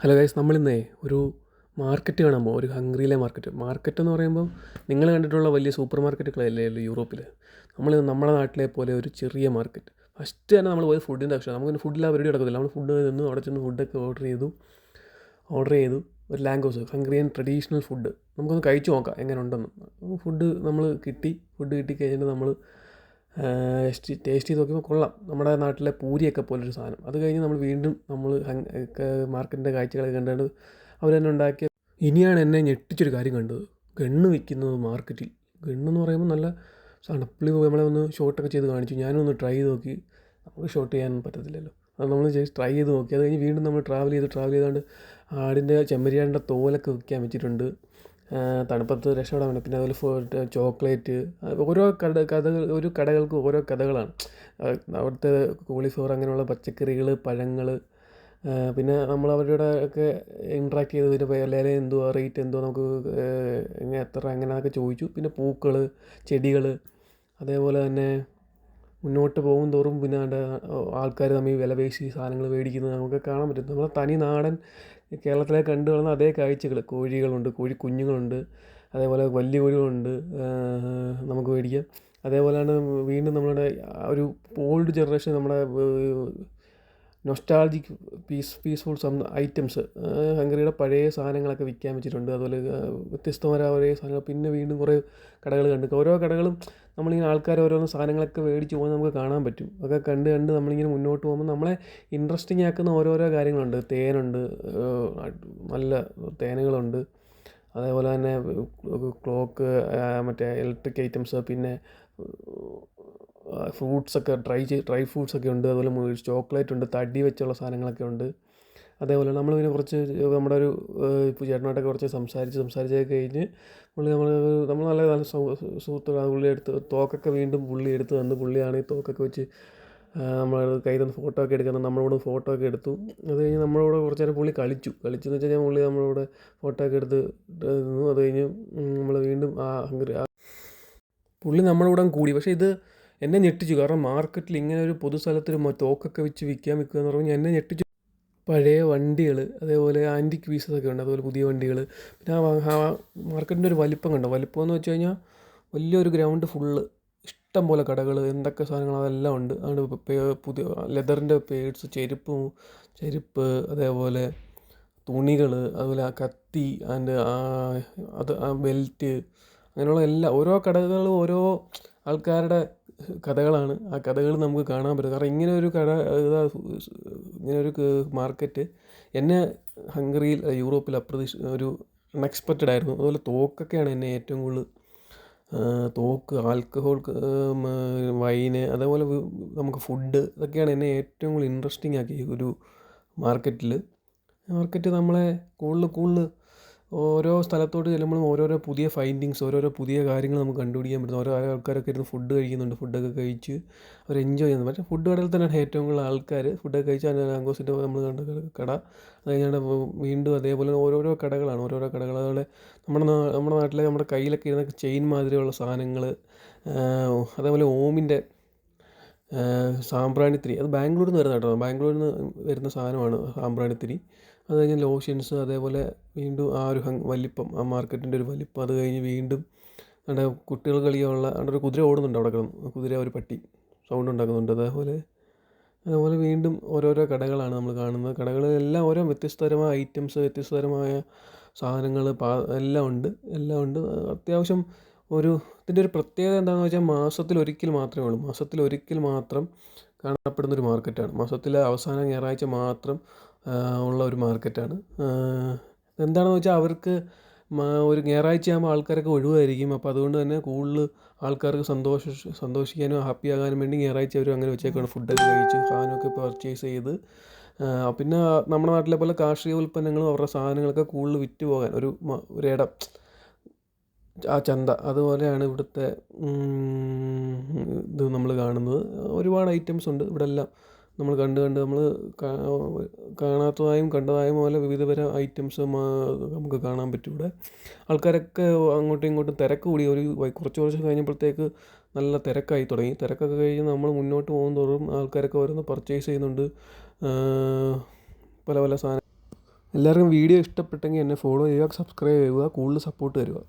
Hello guys, നമ്മളിന്നേ ഒരു market കാണാൻ പോകും. ഒരു ഹംഗറിയിലെ മാർക്കറ്റ് എന്ന് പറയുമ്പോൾ നിങ്ങൾ കണ്ടിട്ടുള്ള വലിയ സൂപ്പർ മാർക്കറ്റുകളല്ലേ ഉള്ളൂ യൂറോപ്പിൽ. നമ്മുടെ നാട്ടിലെ പോലെ ഒരു ചെറിയ മാർക്കറ്റ്. ഫസ്റ്റ് തന്നെ നമ്മൾ പോയത് ഫുഡിൻ്റെ ആവശ്യമാണ്. നമുക്കൊരു ഫുഡിൽ പരിപാടി നടക്കത്തില്ല. നമ്മൾ ഫുഡ് നിന്ന് അവിടെ ചെന്ന് ഫുഡൊക്കെ ഓർഡർ ചെയ്തു ഒരു ലാംഗോസ് ഹംഗറിയൻ ട്രഡീഷണൽ ഫുഡ് നമുക്കൊന്ന് കഴിച്ചു നോക്കാം എങ്ങനെ ഉണ്ടെന്ന്. ഫുഡ് കിട്ടിക്കഴിഞ്ഞിട്ട് നമ്മൾ ടേസ്റ്റ് ചെയ്ത് നോക്കിയപ്പോൾ കൊള്ളാം. നമ്മുടെ നാട്ടിലെ പൂരിയൊക്കെ പോലൊരു സാധനം. അത് കഴിഞ്ഞ് നമ്മൾ വീണ്ടും മാർക്കറ്റിൻ്റെ കാഴ്ചകളൊക്കെ കണ്ടുകൊണ്ട് അവർ തന്നെ ഉണ്ടാക്കിയ. ഇനിയാണ് എന്നെ ഞെട്ടിച്ചൊരു കാര്യം കണ്ടത്. ഗണ്ണ് വിൽക്കുന്നത് മാർക്കറ്റിൽ. ഗണ്ണെന്ന് പറയുമ്പോൾ നല്ല സാധനം. പുള്ളി നമ്മളെ ഒന്ന് ഷോട്ടൊക്കെ ചെയ്ത് കാണിച്ചു. ഞാനൊന്ന് ട്രൈ ചെയ്ത് നോക്കി. നമുക്ക് ഷോട്ട് ചെയ്യാൻ പറ്റത്തില്ലല്ലോ. അത് നമ്മൾ ജസ്റ്റ് ട്രൈ ചെയ്ത് നോക്കി. അത് കഴിഞ്ഞ് വീണ്ടും നമ്മൾ ട്രാവൽ ചെയ്തുകൊണ്ട് ആടിൻ്റെ ചെമ്മരിയാടിൻ്റെ തോലൊക്കെ വിൽക്കാൻ വെച്ചിട്ടുണ്ട്. തണുപ്പത്ത് രക്ഷപ്പെടാൻ വേണ്ടി. പിന്നെ അതുപോലെ ചോക്ലേറ്റ്. ഓരോ കടകൾക്ക് ഓരോ കഥകളാണ്. അവിടുത്തെ കോളിഫ്ലവർ അങ്ങനെയുള്ള പച്ചക്കറികൾ, പഴങ്ങൾ, പിന്നെ നമ്മൾ അവരുടെ ഒക്കെ ഇൻട്രാക്ട് ചെയ്ത് ഇതിൻ്റെ വില എന്തുവാ, റേറ്റ് എന്തുവാ, നമുക്ക് എത്ര അങ്ങനെയൊക്കെ ചോദിച്ചു. പിന്നെ പൂക്കൾ, ചെടികൾ, അതേപോലെ തന്നെ മുന്നോട്ട് പോകും തോറും പിന്നെ ആൾക്കാർ തമ്മിൽ വില പേശി സാധനങ്ങൾ മേടിക്കുന്നത് നമുക്ക് കാണാൻ പറ്റും. നമ്മളെ തനി നാടൻ കേരളത്തിലെ കണ്ടു വളർന്ന അതേ കാഴ്ചകൾ. കോഴികളുണ്ട്, കോഴി കുഞ്ഞുങ്ങളുണ്ട്, അതേപോലെ വലിയ കോഴികളുണ്ട്, നമുക്ക് മേടിക്കാം. അതേപോലെ തന്നെ വീണ്ടും നമ്മുടെ ഒരു ഓൾഡ് ജനറേഷൻ നമ്മുടെ നൊസ്റ്റാൾജിക് പീസ്ഫുൾ ഐറ്റംസ്, ഹംഗറിയുടെ പഴയ സാധനങ്ങളൊക്കെ വിൽക്കാൻ വെച്ചിട്ടുണ്ട്. അതുപോലെ വ്യത്യസ്തമായ ഒരേ സാധനങ്ങൾ. പിന്നെ വീണ്ടും കുറേ കടകൾ കണ്ട്. ഓരോ കടകളും നമ്മളിങ്ങനെ ആൾക്കാർ ഓരോന്ന് സാധനങ്ങളൊക്കെ മേടിച്ച് പോകുന്നത് നമുക്ക് കാണാൻ പറ്റും. അതൊക്കെ കണ്ട് നമ്മളിങ്ങനെ മുന്നോട്ട് പോകുമ്പോൾ നമ്മളെ ഇൻട്രസ്റ്റിംഗ് ആക്കുന്ന ഓരോരോ കാര്യങ്ങളുണ്ട്. തേനുണ്ട്, നല്ല തേനുകളുണ്ട്. അതേപോലെ തന്നെ ക്ലോക്ക്, മറ്റേ ഇലക്ട്രിക് ഐറ്റംസ്, പിന്നെ ഫ്രൂട്ട്സൊക്കെ ഡ്രൈ ഫ്രൂട്ട്സൊക്കെ ഉണ്ട്. അതുപോലെ ചോക്ലേറ്റ് ഉണ്ട്, തടി വെച്ചുള്ള സാധനങ്ങളൊക്കെ ഉണ്ട്. അതേപോലെ നമ്മളിങ്ങനെ കുറച്ച് നമ്മുടെ ഒരു ഇപ്പോൾ ചേട്ടനായിട്ടൊക്കെ കുറച്ച് സംസാരിച്ചൊക്കെ കഴിഞ്ഞ് നമ്മൾ നല്ല സുഹൃത്തുക്കളാണ്. തോക്കൊക്കെ വീണ്ടും പുള്ളി എടുത്ത് തന്നു. പുള്ളിയാണ് ഈ തോക്കൊക്കെ വെച്ച് നമ്മൾ കയ്യിൽ നിന്ന് ഫോട്ടോ ഒക്കെ എടുക്കുന്നത്. നമ്മളോട് ഫോട്ടോ ഒക്കെ എടുത്തു. അത് കഴിഞ്ഞ് നമ്മളോട് കുറച്ച് നേരം പുള്ളി കളിച്ചെന്ന് വെച്ച് കഴിഞ്ഞാൽ പുള്ളി നമ്മളോട് ഫോട്ടോ ഒക്കെ എടുത്ത് നിന്നു. അത് കഴിഞ്ഞ് നമ്മൾ വീണ്ടും പുള്ളി നമ്മുടെ കൂടെ കൂടി. പക്ഷേ ഇത് എന്നെ ഞെട്ടിച്ചു. കാരണം മാർക്കറ്റിൽ ഇങ്ങനെ ഒരു പൊതു സ്ഥലത്തിൽ തോക്കൊക്കെ വെച്ച് വിൽക്കുക എന്ന് പറഞ്ഞാൽ എന്നെ ഞെട്ടിച്ചു. പഴയ വണ്ടികൾ, അതേപോലെ ആൻറ്റിക് പീസസൊക്കെ ഉണ്ട്. അതുപോലെ പുതിയ വണ്ടികൾ. പിന്നെ ആ മാർക്കറ്റിൻ്റെ ഒരു വലിപ്പം കണ്ടോ. വലിപ്പം എന്ന് വെച്ച് കഴിഞ്ഞാൽ വലിയൊരു ഗ്രൗണ്ട് ഫുള്ള് ഇഷ്ടം പോലെ കടകൾ, എന്തൊക്കെ സാധനങ്ങൾ അതെല്ലാം ഉണ്ട്. അതുകൊണ്ട് പുതിയ ലെതറിൻ്റെ പേഡ്സ്, ചെരുപ്പ്, അതേപോലെ തുണികൾ, അതുപോലെ ആ കത്തി, ബെൽറ്റ്, അങ്ങനെയുള്ള ഓരോ കടകളും ഓരോ ആൾക്കാരുടെ കഥകളാണ്. ആ കഥകൾ നമുക്ക് കാണാൻ പറ്റും. കാരണം ഇങ്ങനെ ഒരു മാർക്കറ്റ് എന്നെ ഹംഗറിയിൽ, യൂറോപ്പിൽ ഒരു അൺഎക്സ്പെക്റ്റഡ് ആയിരുന്നു. അതുപോലെ തോക്കൊക്കെയാണ് എന്നെ ഏറ്റവും കൂടുതൽ, തോക്ക്, ആൽക്കഹോൾ, വൈന്, അതേപോലെ നമുക്ക് ഫുഡ്, ഇതൊക്കെയാണ് എന്നെ ഏറ്റവും കൂടുതൽ ഇൻട്രസ്റ്റിംഗ് ആക്കി ഒരു മാർക്കറ്റ് നമ്മളെ കൂടുതൽ ഓരോ സ്ഥലത്തോട്ട് ചെല്ലുമ്പോഴും ഓരോരോ പുതിയ ഫൈൻഡിങ്സ്, ഓരോരോ പുതിയ കാര്യങ്ങൾ നമുക്ക് കണ്ടുപിടിക്കാൻ പറ്റുന്നു. ഓരോ ആൾക്കാരൊക്കെ ഇരുന്ന് ഫുഡ് കഴിക്കുന്നുണ്ട്. ഫുഡൊക്കെ കഴിച്ച് അവർ എൻജോയ് ചെയ്യുന്നു. പക്ഷേ ഫുഡ് കടയിൽ തന്നെയാണ് ഏറ്റവും കൂടുതൽ ആൾക്കാർ ഫുഡൊക്കെ കഴിച്ച്. അതിൻ്റെ ലാംഗോസിൻ്റെ നമ്മൾ കണ്ട കട. അത് കഴിഞ്ഞാൽ വീണ്ടും അതേപോലെ ഓരോരോ കടകളാണ്. അതുപോലെ നമ്മുടെ നാട്ടിലെ നമ്മുടെ കയ്യിലൊക്കെ ഇരുന്ന ചെയിൻ മാതിരിയുള്ള സാധനങ്ങൾ, അതേപോലെ ഓമിൻ്റെ സാമ്പ്രാണിത്തിരി. അത് ബാംഗ്ലൂരിൽ നിന്ന് വരുന്ന കേട്ടോ. ബാംഗ്ലൂരിൽ നിന്ന് വരുന്ന സാധനമാണ് സാമ്പ്രാണിത്തിരി. അത് കഴിഞ്ഞ് ലോഷൻസ്, അതേപോലെ വീണ്ടും ആ ഒരു വലിപ്പം, ആ മാർക്കറ്റിൻ്റെ ഒരു വലിപ്പം. അത് കഴിഞ്ഞ് വീണ്ടും അവിടെ കുട്ടികൾ കളിയാനുള്ള അവിടെ ഒരു കുതിര ഓടുന്നുണ്ട്. അവിടെ കിടന്നു കുതിര, ഒരു പട്ടി സൗണ്ട് ഉണ്ടാക്കുന്നുണ്ട്. അതേപോലെ വീണ്ടും ഓരോരോ കടകളാണ് നമ്മൾ കാണുന്നത്. കടകളിലെല്ലാം ഓരോ വ്യത്യസ്തതരമായ ഐറ്റംസ്, വ്യത്യസ്തതരമായ സാധനങ്ങൾ എല്ലാം ഉണ്ട്. അത്യാവശ്യം ഇതിൻ്റെ ഒരു പ്രത്യേകത എന്താണെന്ന് വെച്ചാൽ മാസത്തിൽ ഒരിക്കൽ മാത്രം കാണപ്പെടുന്നൊരു മാർക്കറ്റാണ്. മാസത്തിലെ അവസാന ഞായറാഴ്ച മാത്രം ഉള്ള ഒരു മാർക്കറ്റാണ്. എന്താണെന്ന് വെച്ചാൽ അവർക്ക് ഒരു ഞായറാഴ്ച ആകുമ്പോൾ ആൾക്കാരൊക്കെ ഒഴിവായിരിക്കും. അപ്പോൾ അതുകൊണ്ട് തന്നെ കൂടുതൽ ആൾക്കാർക്ക് സന്തോഷിക്കാനും ഹാപ്പി ആകാനും വേണ്ടി ഞായറാഴ്ച അവർ അങ്ങനെ വെച്ചേക്കാണ്. ഫുഡൊക്കെ കഴിച്ച് സാധനമൊക്കെ പർച്ചേസ് ചെയ്ത്. പിന്നെ നമ്മുടെ നാട്ടിലെ പോലെ കാർഷിക ഉൽപ്പന്നങ്ങളും അവരുടെ സാധനങ്ങളൊക്കെ കൂടുതൽ വിറ്റ് പോകാൻ ഒരിടം, ആ ചന്ത, അതുപോലെയാണ് ഇവിടുത്തെ ഇത് നമ്മൾ കാണുന്നത്. ഒരുപാട് ഐറ്റംസ് ഉണ്ട് ഇവിടെ എല്ലാം. നമ്മൾ നമ്മൾ കാണാത്തതായും കണ്ടതായും പോലെ വിവിധതരം ഐറ്റംസ് നമുക്ക് കാണാൻ പറ്റും ഇവിടെ. ആൾക്കാരൊക്കെ അങ്ങോട്ടും ഇങ്ങോട്ടും തിരക്ക് കൂടി. കുറച്ച് വർഷം കഴിഞ്ഞപ്പോഴത്തേക്ക് നല്ല തിരക്കായി തുടങ്ങി. തിരക്കൊക്കെ കഴിഞ്ഞ് നമ്മൾ മുന്നോട്ട് പോകും തോറും ആൾക്കാരൊക്കെ ഓരോന്ന് പർച്ചേസ് ചെയ്യുന്നുണ്ട്. പല സാധനം എല്ലാവർക്കും വീഡിയോ ഇഷ്ടപ്പെട്ടെങ്കിൽ എന്നെ ഫോളോ ചെയ്യുക, സബ്സ്ക്രൈബ് ചെയ്യുക, കൂടുതൽ സപ്പോർട്ട് തരിക.